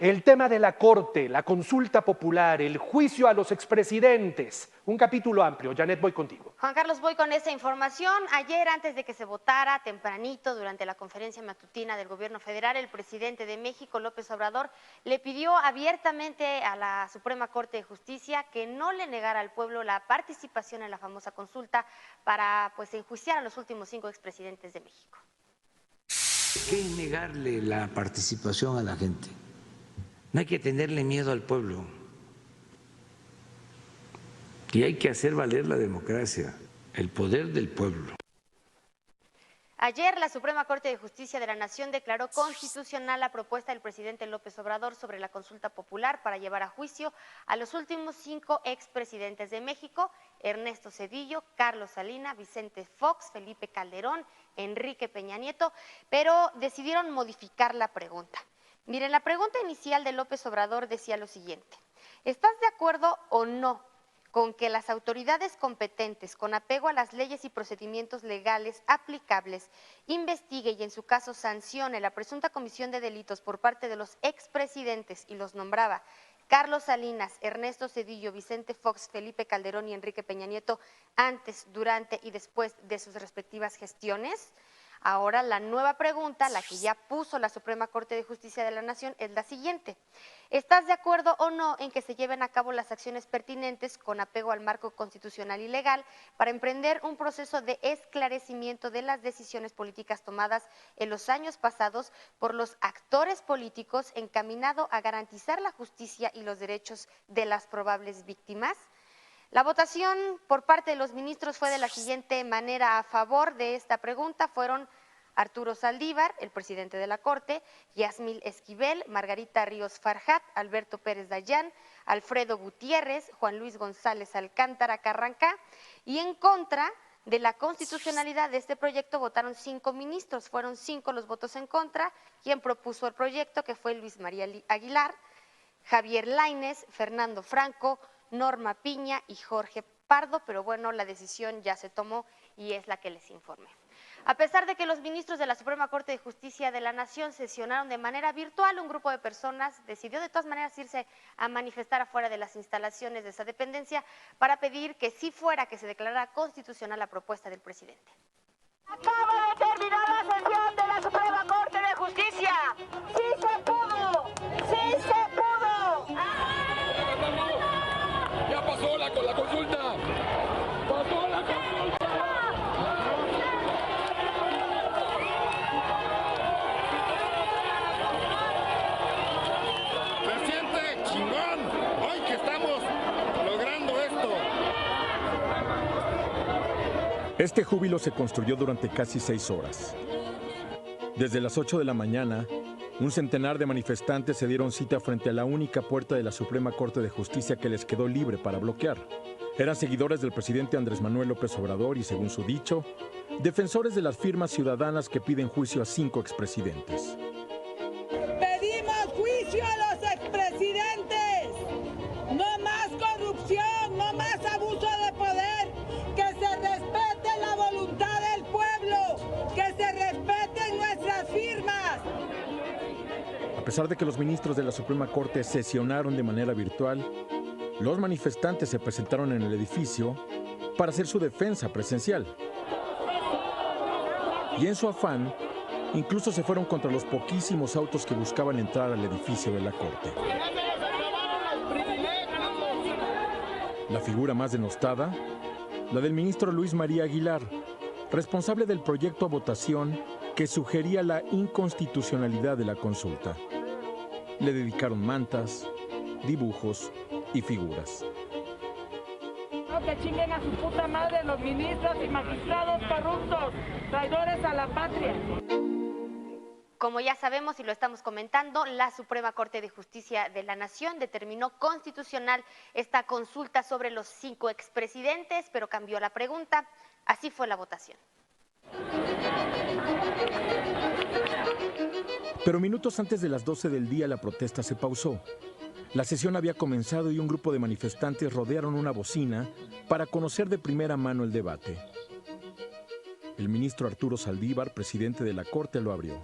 El tema de la Corte, la consulta popular, el juicio a los expresidentes. Un capítulo amplio. Janet, voy contigo. Juan Carlos, voy con esta información. Ayer, antes de que se votara, tempranito, durante la conferencia matutina del gobierno federal, el presidente de México, López Obrador, le pidió abiertamente a la Suprema Corte de Justicia que no le negara al pueblo la participación en la famosa consulta para, enjuiciar a los últimos 5 expresidentes de México. ¿Qué negarle la participación a la gente? No hay que tenerle miedo al pueblo y hay que hacer valer la democracia, el poder del pueblo. Ayer, la Suprema Corte de Justicia de la Nación declaró constitucional la propuesta del presidente López Obrador sobre la consulta popular para llevar a juicio a los últimos 5 expresidentes de México: Ernesto Zedillo, Carlos Salinas, Vicente Fox, Felipe Calderón, Enrique Peña Nieto, pero decidieron modificar la pregunta. Miren, la pregunta inicial de López Obrador decía lo siguiente: ¿estás de acuerdo o no con que las autoridades competentes, con apego a las leyes y procedimientos legales aplicables, investigue y en su caso sancione la presunta comisión de delitos por parte de los expresidentes? Y los nombraba Carlos Salinas, Ernesto Zedillo, Vicente Fox, Felipe Calderón y Enrique Peña Nieto antes, durante y después de sus respectivas gestiones. Ahora la nueva pregunta, la que ya puso la Suprema Corte de Justicia de la Nación, es la siguiente: ¿estás de acuerdo o no en que se lleven a cabo las acciones pertinentes con apego al marco constitucional y legal para emprender un proceso de esclarecimiento de las decisiones políticas tomadas en los años pasados por los actores políticos encaminado a garantizar la justicia y los derechos de las probables víctimas? La votación por parte de los ministros fue de la siguiente manera: a favor de esta pregunta fueron Arturo Saldívar, el presidente de la Corte, Yasmín Esquivel, Margarita Ríos Farjat, Alberto Pérez Dayán, Alfredo Gutiérrez, Juan Luis González Alcántara Carrancá, y en contra de la constitucionalidad de este proyecto votaron 5 ministros, fueron 5 los votos en contra. Quien propuso el proyecto, que fue Luis María Aguilar, Javier Lainez, Fernando Franco, Norma Piña y Jorge Pardo, pero bueno, la decisión ya se tomó y es la que les informé. A pesar de que los ministros de la Suprema Corte de Justicia de la Nación sesionaron de manera virtual, un grupo de personas decidió de todas maneras irse a manifestar afuera de las instalaciones de esa dependencia para pedir que sí fuera que se declarara constitucional la propuesta del presidente. Acaba de terminar la sesión de la Suprema Corte de Justicia. ¡Sí se pudo! ¡Sí se pudo! ¡Ya pasó la consulta! ¡Pasó la consulta! ¡Se siente chingón! ¡Hoy que estamos logrando esto! Este júbilo se construyó durante casi 6 horas. Desde las 8 de la mañana, un centenar de manifestantes se dieron cita frente a la única puerta de la Suprema Corte de Justicia que les quedó libre para bloquear. Eran seguidores del presidente Andrés Manuel López Obrador y, según su dicho, defensores de las firmas ciudadanas que piden juicio a 5 expresidentes. ¡Pedimos juicio a los expresidentes! ¡No más corrupción! ¡No más abuso de poder! ¡Que se respete la voluntad del pueblo! ¡Que se respeten nuestras firmas! A pesar de que los ministros de la Suprema Corte sesionaron de manera virtual, los manifestantes se presentaron en el edificio para hacer su defensa presencial. Y en su afán, incluso se fueron contra los poquísimos autos que buscaban entrar al edificio de la Corte. La figura más denostada, la del ministro Luis María Aguilar, responsable del proyecto a votación que sugería la inconstitucionalidad de la consulta. Le dedicaron mantas, dibujos y figuras. Que chinguen a su puta madre los ministros y magistrados corruptos, traidores a la patria. Como ya sabemos y lo estamos comentando, la Suprema Corte de Justicia de la Nación determinó constitucional esta consulta sobre los 5 expresidentes, pero cambió la pregunta. Así fue la votación. Pero minutos antes de las 12 del día la protesta se pausó. La sesión había comenzado y un grupo de manifestantes rodearon una bocina para conocer de primera mano el debate. El ministro Arturo Saldívar, presidente de la Corte, lo abrió.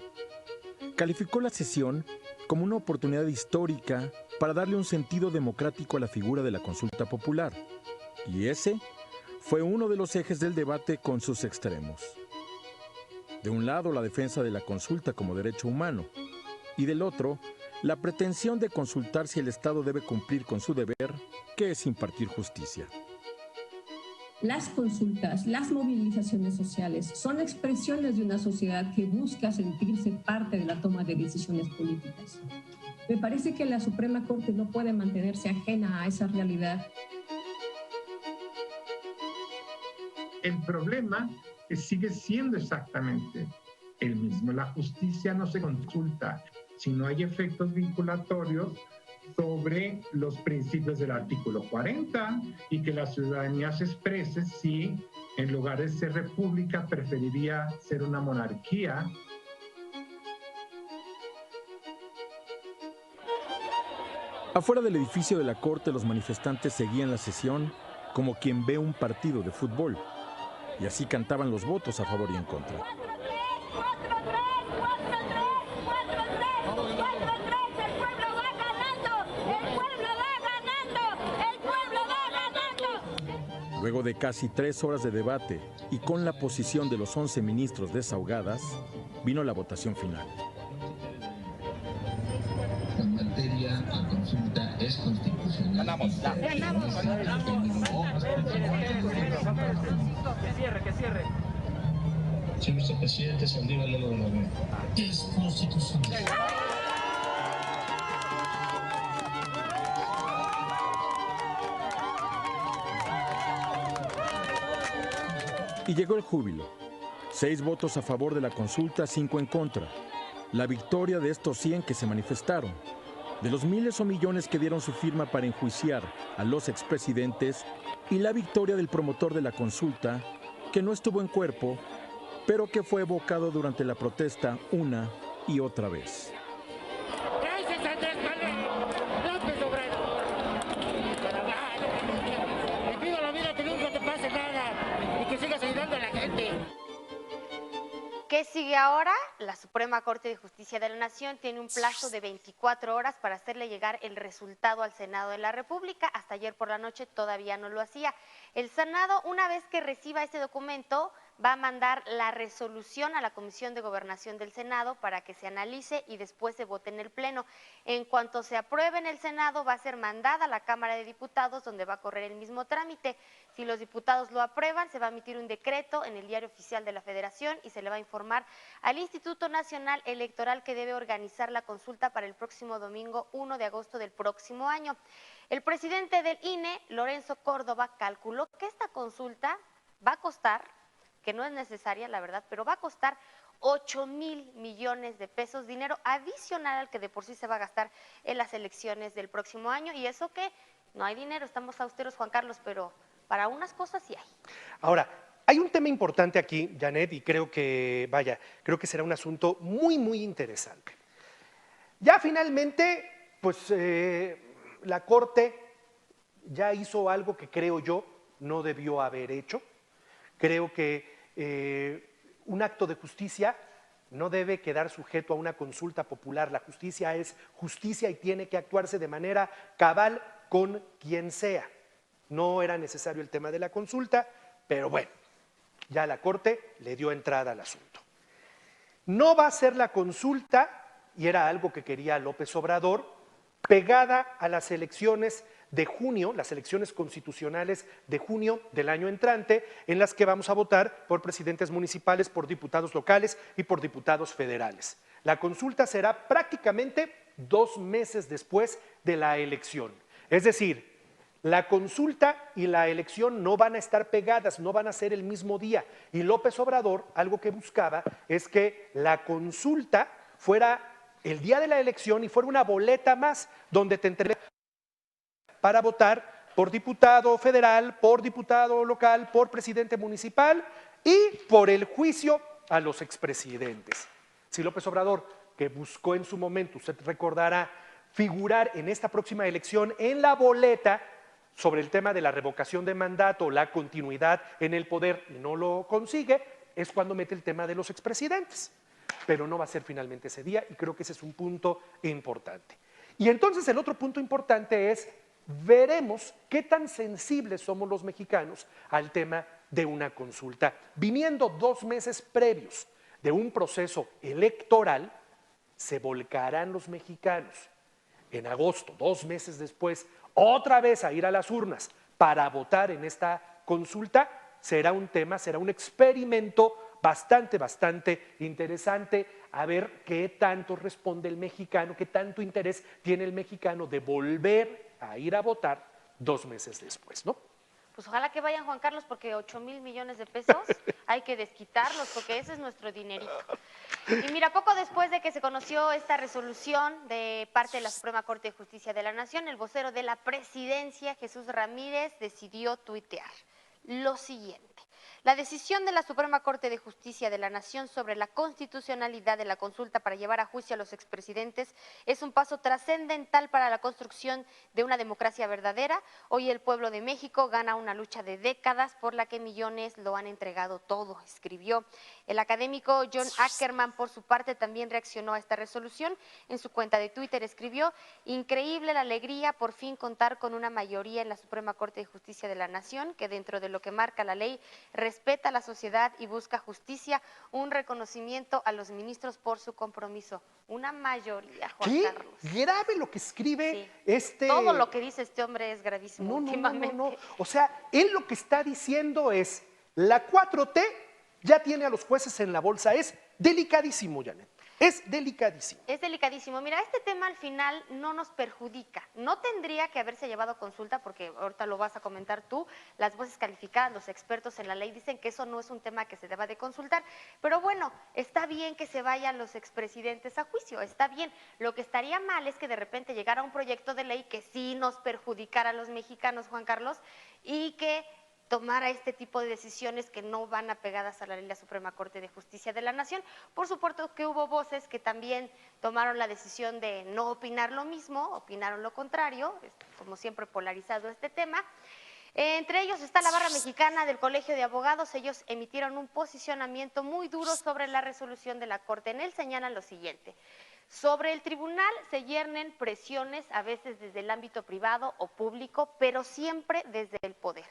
Calificó la sesión como una oportunidad histórica para darle un sentido democrático a la figura de la consulta popular. Y ese fue uno de los ejes del debate con sus extremos. De un lado, la defensa de la consulta como derecho humano, y del otro, la pretensión de consultar si el Estado debe cumplir con su deber, que es impartir justicia. Las consultas, las movilizaciones sociales son expresiones de una sociedad que busca sentirse parte de la toma de decisiones políticas. Me parece que la Suprema Corte no puede mantenerse ajena a esa realidad. El problema sigue siendo exactamente el mismo. La justicia no se consulta si no hay efectos vinculatorios sobre los principios del artículo 40 y que la ciudadanía se exprese si en lugar de ser república preferiría ser una monarquía. Afuera del edificio de la Corte, los manifestantes seguían la sesión como quien ve un partido de fútbol, y así cantaban los votos a favor y en contra. Luego de casi 3 horas de debate y con la posición de los 11 ministros desahogadas, vino la votación final. En materia a consulta es constitucional. Ganamos. Que cierre. Señor vicepresidente, Saldívar Lelo de la Vega. Es constitucional. Y llegó el júbilo. 6 votos a favor de la consulta, 5 en contra. La victoria de estos 100 que se manifestaron. De los miles o millones que dieron su firma para enjuiciar a los expresidentes. Y la victoria del promotor de la consulta, que no estuvo en cuerpo, pero que fue evocado durante la protesta una y otra vez. Gracias, Andrés Manuel López Obrador. Le pido a la vida que nunca te pase nada y que sigas ayudando a la gente. ¿Qué sigue ahora? La Suprema Corte de Justicia de la Nación tiene un plazo de 24 horas para hacerle llegar el resultado al Senado de la República. Hasta ayer por la noche todavía no lo hacía. El Senado, una vez que reciba este documento, va a mandar la resolución a la Comisión de Gobernación del Senado para que se analice y después se vote en el Pleno. En cuanto se apruebe en el Senado, va a ser mandada a la Cámara de Diputados, donde va a correr el mismo trámite. Si los diputados lo aprueban, se va a emitir un decreto en el Diario Oficial de la Federación y se le va a informar al Instituto Nacional Electoral que debe organizar la consulta para el próximo domingo 1 de agosto del próximo año. El presidente del INE, Lorenzo Córdoba, calculó que esta consulta va a costar, que no es necesaria, la verdad, pero va a costar 8,000 millones de pesos, dinero adicional al que de por sí se va a gastar en las elecciones del próximo año. Y eso que no hay dinero, estamos austeros, Juan Carlos, pero para unas cosas sí hay. Ahora, hay un tema importante aquí, Janet, y creo que será un asunto muy, muy interesante. Ya finalmente, pues la Corte ya hizo algo que creo yo no debió haber hecho. Creo que un acto de justicia no debe quedar sujeto a una consulta popular. La justicia es justicia y tiene que actuarse de manera cabal con quien sea. No era necesario el tema de la consulta, pero bueno, ya la Corte le dio entrada al asunto. No va a ser la consulta, y era algo que quería López Obrador, pegada a las elecciones de junio, las elecciones constitucionales de junio del año entrante, en las que vamos a votar por presidentes municipales, por diputados locales y por diputados federales. La consulta será prácticamente 2 meses después de la elección. Es decir, la consulta y la elección no van a estar pegadas, no van a ser el mismo día. Y López Obrador, algo que buscaba, es que la consulta fuera el día de la elección y fuera una boleta más, donde te entregas para votar por diputado federal, por diputado local, por presidente municipal y por el juicio a los expresidentes. Si López Obrador, que buscó en su momento, usted recordará, figurar en esta próxima elección en la boleta sobre el tema de la revocación de mandato, la continuidad en el poder, y no lo consigue, es cuando mete el tema de los expresidentes. pero no va a ser finalmente ese día y creo que ese es un punto importante. Y entonces el otro punto importante es, veremos qué tan sensibles somos los mexicanos al tema de una consulta. Viniendo 2 meses previos de un proceso electoral, se volcarán los mexicanos en agosto, 2 meses después, otra vez a ir a las urnas para votar en esta consulta. Será un tema, será un experimento bastante interesante, a ver qué tanto responde el mexicano, qué tanto interés tiene el mexicano de volver a ir a votar 2 meses después, ¿no? Pues ojalá que vayan, Juan Carlos, porque 8,000 millones de pesos hay que desquitarlos, porque ese es nuestro dinerito. Y mira, poco después de que se conoció esta resolución de parte de la Suprema Corte de Justicia de la Nación, el vocero de la Presidencia, Jesús Ramírez, decidió tuitear lo siguiente: la decisión de la Suprema Corte de Justicia de la Nación sobre la constitucionalidad de la consulta para llevar a juicio a los expresidentes es un paso trascendental para la construcción de una democracia verdadera. Hoy el pueblo de México gana una lucha de décadas por la que millones lo han entregado todo, escribió. El académico John Ackerman, por su parte, también reaccionó a esta resolución. En su cuenta de Twitter escribió: increíble la alegría por fin contar con una mayoría en la Suprema Corte de Justicia de la Nación que, dentro de lo que marca la ley, respeta a la sociedad y busca justicia. Un reconocimiento a los ministros por su compromiso. Una mayoría, Juan ¿Qué? Carlos. Grave lo que escribe Sí. Todo lo que dice este hombre es gravísimo últimamente. No. O sea, él lo que está diciendo es, la 4T ya tiene a los jueces en la bolsa. Es delicadísimo, Janet. Es delicadísimo. Es delicadísimo. Mira, este tema al final no nos perjudica. No tendría que haberse llevado a consulta, porque ahorita lo vas a comentar tú. Las voces calificadas, los expertos en la ley dicen que eso no es un tema que se deba de consultar. Pero bueno, está bien que se vayan los expresidentes a juicio, está bien. Lo que estaría mal es que de repente llegara un proyecto de ley que sí nos perjudicara a los mexicanos, Juan Carlos, y que tomara este tipo de decisiones que no van apegadas a la ley de la Suprema Corte de Justicia de la Nación. Por supuesto que hubo voces que también tomaron la decisión de no opinar lo mismo, opinaron lo contrario, como siempre polarizado este tema. Entre ellos está la Barra Mexicana del Colegio de Abogados. Ellos emitieron un posicionamiento muy duro sobre la resolución de la Corte. En él señalan lo siguiente: sobre el tribunal se yernen presiones, a veces desde el ámbito privado o público, pero siempre desde el poder.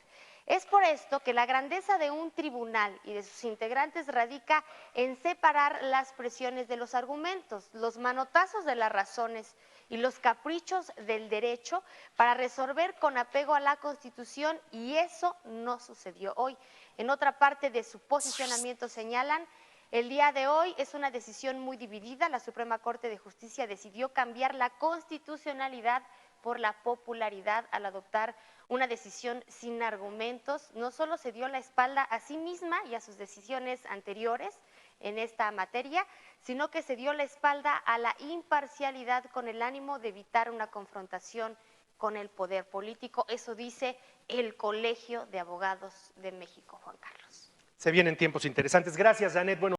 Es por esto que la grandeza de un tribunal y de sus integrantes radica en separar las presiones de los argumentos, los manotazos de las razones y los caprichos del derecho para resolver con apego a la Constitución, y eso no sucedió hoy. En otra parte de su posicionamiento señalan: el día de hoy es una decisión muy dividida. La Suprema Corte de Justicia decidió cambiar la constitucionalidad por la popularidad al adoptar una decisión sin argumentos. No solo se dio la espalda a sí misma y a sus decisiones anteriores en esta materia, sino que se dio la espalda a la imparcialidad con el ánimo de evitar una confrontación con el poder político. Eso dice el Colegio de Abogados de México, Juan Carlos. Se vienen tiempos interesantes. Gracias, Janet. Bueno.